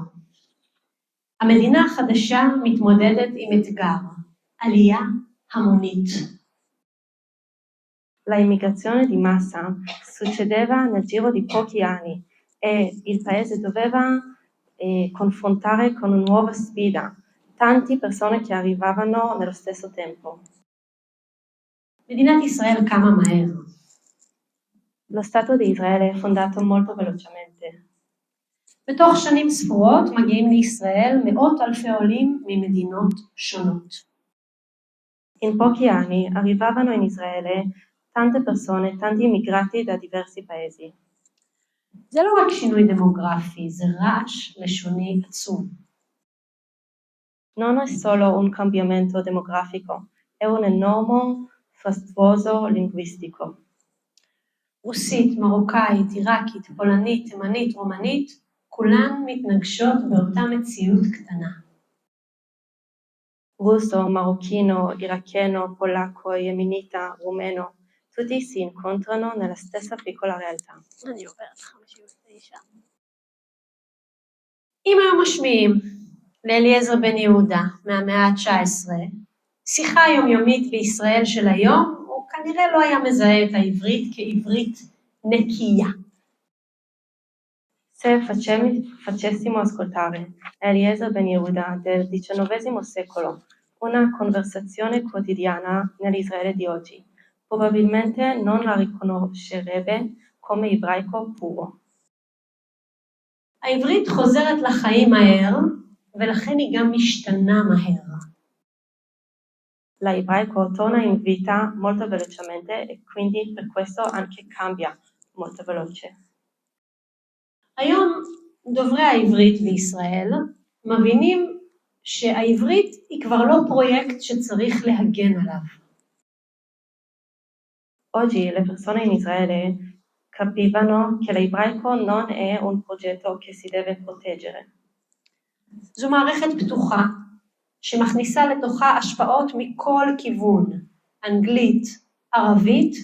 המדינה החדשה מתמודדת עם אתגר, עלייה המונית. La immigrazione di massa succedeva nel giro di pochi anni e il paese doveva confrontare con una nuova sfida, tante persone che arrivavano nello stesso tempo. מדינת ישראל קמה מהר. Lo Stato di Israele è fondato molto velocemente. בתוך שנים ספורות מגיעים לישראל מאות אלפי עולים ממדינות שונות. In pochi anni arrivavano in Israele tante persone, tanti immigrati da diversi paesi. זה לא רק שינוי דמוגרפי, זה רעש לשוני עצום. Non è solo un cambiamento demografico, è un enorme fastuoso linguistico. רוסית, מרוקאית, עיראקית, פולנית, תימנית, רומנית, כולן מתנגשות באותה מציאות קטנה. Russo, marocchino, iracheno, polacco, yemenita, rumeno, tutti si incontrano nella stessa piccola realtà. אני עוברת 59. אם היו משמיעים לאליעזר בן יהודה מהמאה ה-19, שיחה יומיומית בישראל של היום, הוא כנראה לא היה מזהה את העברית כעברית נקייה. Se facessimo ascoltare Eliezer Ben Yehuda del XIX secolo una conversazione quotidiana nell'Israele di oggi, probabilmente non la riconoscerebbe come ebraico puro. העברית חוזרת לחיים מהר, ולכן היא גם משתנה מהר. L'ebraico torna in vita molto velocemente e quindi per questo anche cambia molto veloce. היום דוברי העברית בישראל מבינים שהעברית היא כבר לא פרויקט שצריך להגן עליו. Oggi le persone in Israele capivano che l'ebraico non è un progetto che si deve proteggere. זו מערכת פתוחה שמכניסה לתוכה השפעות מכל כיוון, אנגלית, ערבית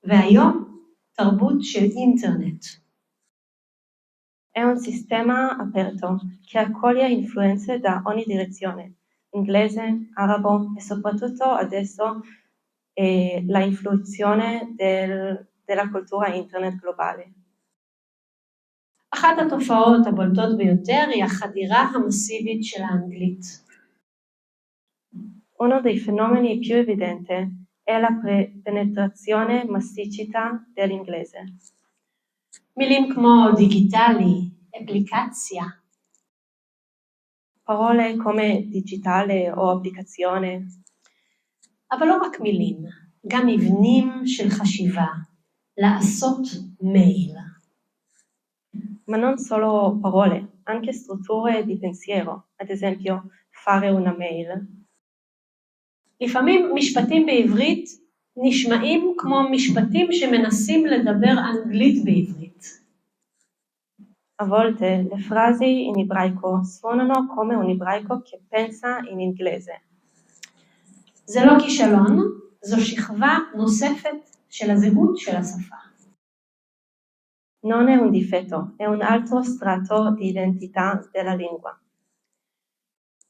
והיום תרבות של אינטרנט. È un sistema aperto che accoglie influenze da ogni direzione, inglese, arabo e soprattutto adesso la influenza della cultura internet globale. אחת התופעות הבולטות ביותר היא החדירה המסיבית של האנגלית. Uno dei fenomeni più evidenti è la penetrazione massiccia dell'inglese. מילים כמו דיגיטלי, אפליקציה. Parole come digitale o applicazione. אבל לא רק מילים, גם מבנים של חשיבה, לעשות מייל. Ma non solo parole, anche strutture di pensiero, ad esempio fare una mail. לפעמים משפטים בעברית נשמעים כמו משפטים שמנסים לדבר אנגלית בעברית. A volte le frasi in ebraico suonano come un ebraico che pensa in inglese. זה לא כישלון, זו שכבה נוספת של הזהות של השפה. Non è un difetto, è un altro strato di identità della lingua.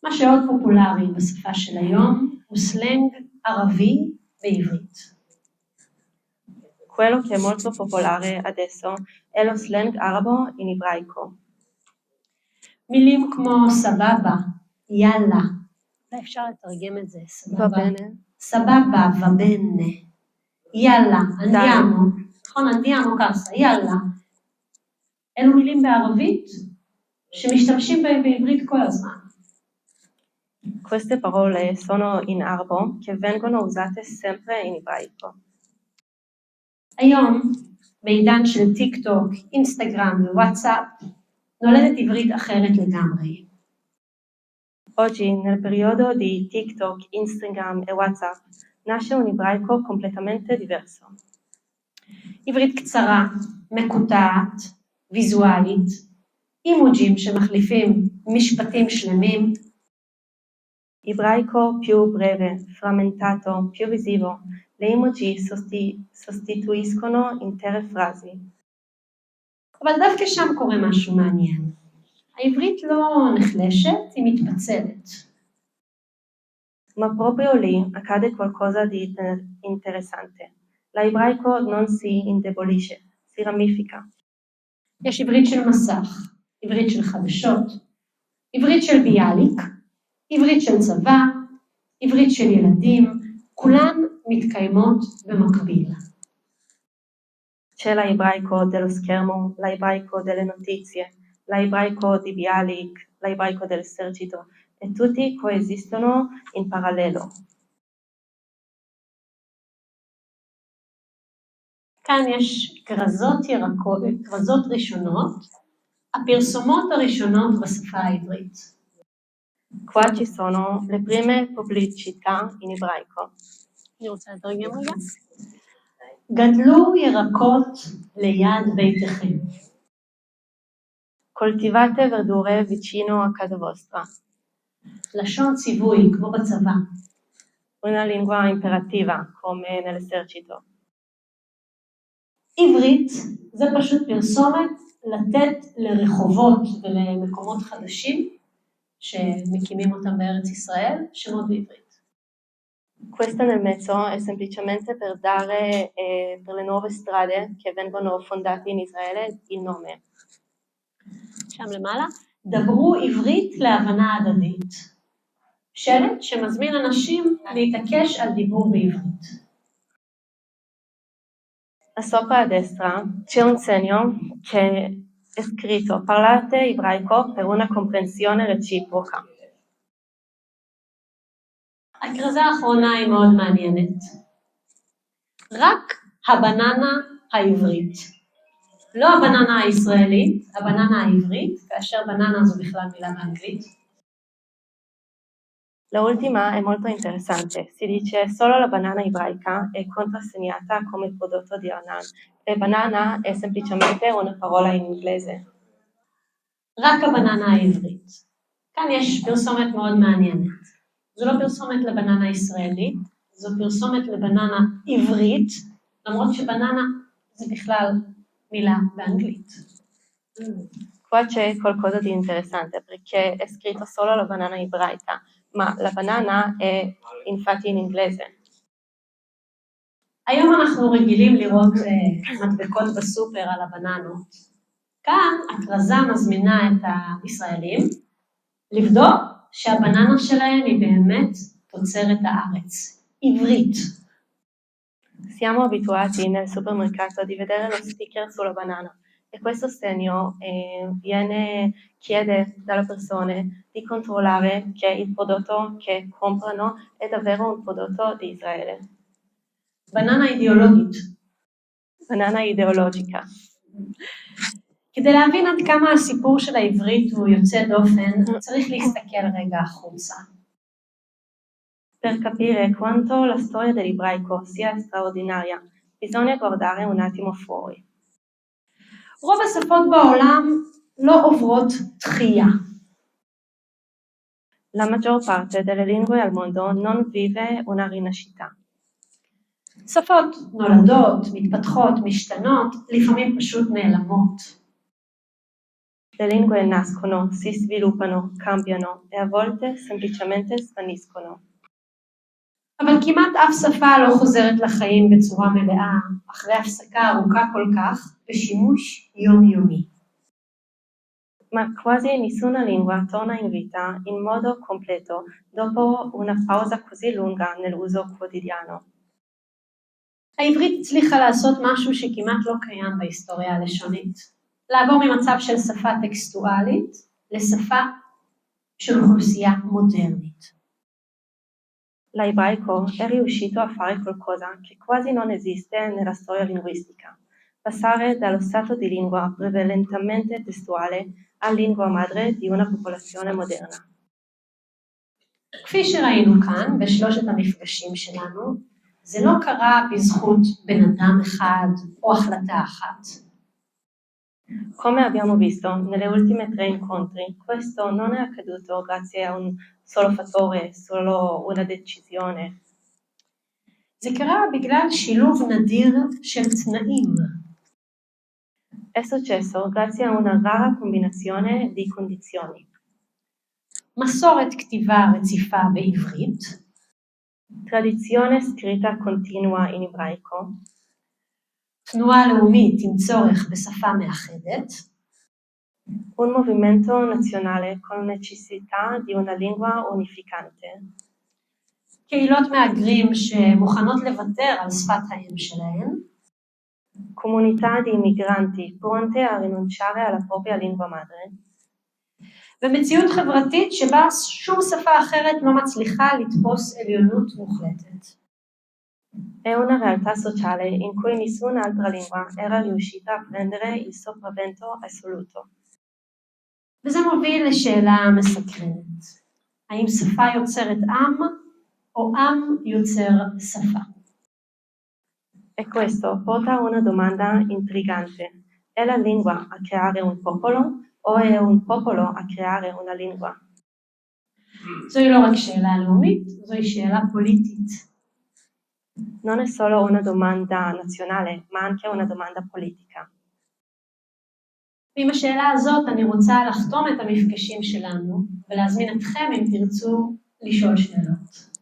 מה שעוד פופולרי בשפה של היום הוא סלנג ערבי בעברית. Quello che è molto popolare adesso è lo slang arabo in ebraico. מילים כמו סבבה, יאללה, אפשר לתרגם את זה, Va bene? סבבה, ובנה, יאללה, אנדיאמו, נכון, אנדיאמו קסה, יאללה. אלו מילים בערבית שמשתמשים בהם בעברית כל הזמן. Queste parole sono in arabo che vengono usate sempre in ebraico. היום, בעידן של טיק טוק, אינסטגרם ווואטסאפ, נולדת עברית אחרת לגמרי. Oggi, nel periodo di TikTok, Instagram e WhatsApp, nasce un ebraico completamente diverso. עברית קצרה, מקוטעת, ויזואלית, אימוג'ים שמחליפים משפטים שלמים. Ebraico più breve, frammentato, più visivo. Le emoji sostituiscono intere frasi. אבל דווקא שם קורה משהו מעניין. העברית לא נחלשת, היא מתפצלת. Ma proprio lì accade qualcosa di interessante. L'ebraico non si indebolisce, si ramifica. יש עברית של מסך, עברית של חדשות, עברית של ביאליק, עברית של צבא, עברית של ילדים, כולן מתקיימות במקביל. C'è l'ebraico dello schermo, l'ebraico delle notizie, l'ebraico di Bialik, l'ebraico dell'esercito, e tutti coesistono in parallelo. כאן יש כרזות ראשונות, הפרסומות הראשונות בשפה העברית. Qua ci sono le prime pubblicità in ebraico. אני רוצה לתרגם רגע. גדלו ירקות ליד ביתכם. Coltivate verdure vicino a casa vostra. לשון ציווי, כמו בצבא. Una lingua imperativa, come nell'esercito. עברית זה פשוט פרסומת לתת לרחובות ולמקומות חדשים שמקימים אותם בארץ ישראל, שמות בעברית. Questo nel mezzo è semplicemente per dare per le nuove strade che vengono fondate in Israele il nome. שם למעלה, דברו עברית להבנה הדדית. שלט שמזמין אנשים להתעקש על דיבור בעברית. Sopra a destra c'è un segno che è scritto parlate ebraico per una comprensione reciproca. הכרזה האחרונה היא מאוד מעניינת. רק הבננה העברית. לא הבננה הישראלית, הבננה העברית, כאשר בננה זו בכלל מילה באנגלית. L'ultima è molto interessante, si dice solo la banana ebraica è contrassegnata come prodotto di Anan e banana è semplicemente una parola in inglese. רק הבננה העברית. כאן יש פרסומת מאוד מעניינת. זו לא פרסומת לבננה ישראלית, זו פרסומת לבננה עברית, למרות שבננה זה בכלל מילה באנגלית. Qua c'è qualcosa di interessante perché è scritto solo la banana ebraica, ma la banana è infatti in inglese. היום אנחנו רגילים לראות מדבקות בסופר על הבננות. כאן הכרזה מזמינה את הישראלים לבדוק שהבננה שלהם היא באמת תוצרת הארץ, עברית. Siamo abituati nel supermercato di vedere lo sticker sulla banana e questo segno chiede dalle persone di controllare che il prodotto che comprano è davvero un prodotto di Israele. בננה אידיאולוגית. Banana ideologica. כדי להבין עד כמה הסיפור של העברית הוא יוצא דופן, צריך להסתכל רגע החוצה. Per capire quanto la storia dell'ebraico sia straordinaria, bisogna guardare un attimo fuori. רוב השפות בעולם לא עוברות תחייה. La maggior parte delle lingue al mondo non vive una rinascita. שפות נולדות, מתפתחות, משתנות, לפעמים פשוט נעלמות. Le lingue nascono, si sviluppano, cambiano e a volte semplicemente svaniscono. אבל כמעט אף שפה לא חוזרת לחיים בצורה מלאה, אחרי הפסקה ארוכה כל כך בשימוש יומיומי. Ma quasi nessuna lingua torna in vita in modo completo dopo una pausa così lunga nell'uso quotidiano. העברית הצליחה לעשות משהו שכמעט לא קיים בהיסטוריה הלשונית. לעבור ממצב של שפה טקסטואלית לשפה של אוכלוסייה מודרנית. L'ebraico è riuscito a fare qualcosa che quasi non esiste nella storia linguistica, passare dallo stato di lingua prevalentemente testuale a lingua madre di una popolazione moderna. כפי שראינו כאן בשלושת המפגשים שלנו, זה לא קרה בזכות בן אדם אחד או החלטה אחת. Come abbiamo visto nelle ultime 3 incontri, questo non è accaduto grazie a un solo fattore, solo una decisione. זה קרה בגלל שילוב נדיר של תנאים. È successo grazie a una rara combinazione di condizioni. מסורת כתיבה רציפה בעברית, Tradizione scritta continua in ebraico, תנועה לאומית עם צורך בשפה מאחדת, un movimento nazionale con necessità di una lingua unificante, קהילות מהגרים שמוכנות לוותר על שפת האם שלהן, comunità di migranti pronte a rinunciare alla propria lingua madre, ומציאות חברתית שבה שום שפה אחרת לא מצליחה לתפוס עליונות מוחלטת. È una realtà sociale in cui nessun'altra lingua era riuscita a prendere il sopravvento assoluto. וזה מוביל לשאלה מסקרנת. האם שפה יוצרת עם או עם יוצר שפה? E questo porta a una domanda intrigante. È la lingua a creare un popolo o è un popolo a creare una lingua? זוהי לא רק שאלה לאומית, זוהי שאלה פוליטית. Non è solo una domanda nazionale, ma anche una domanda politica. ועם השאלה הזאת אני רוצה לחתום את המפגשים שלנו ולהזמין אתכם אם תרצו לשאול שאלות.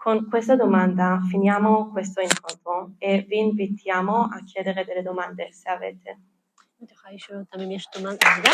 Con questa domanda finiamo questo incontro e vi invitiamo a chiedere delle domande se avete. את יכולה לשאול אותם אם יש תומד עבודה?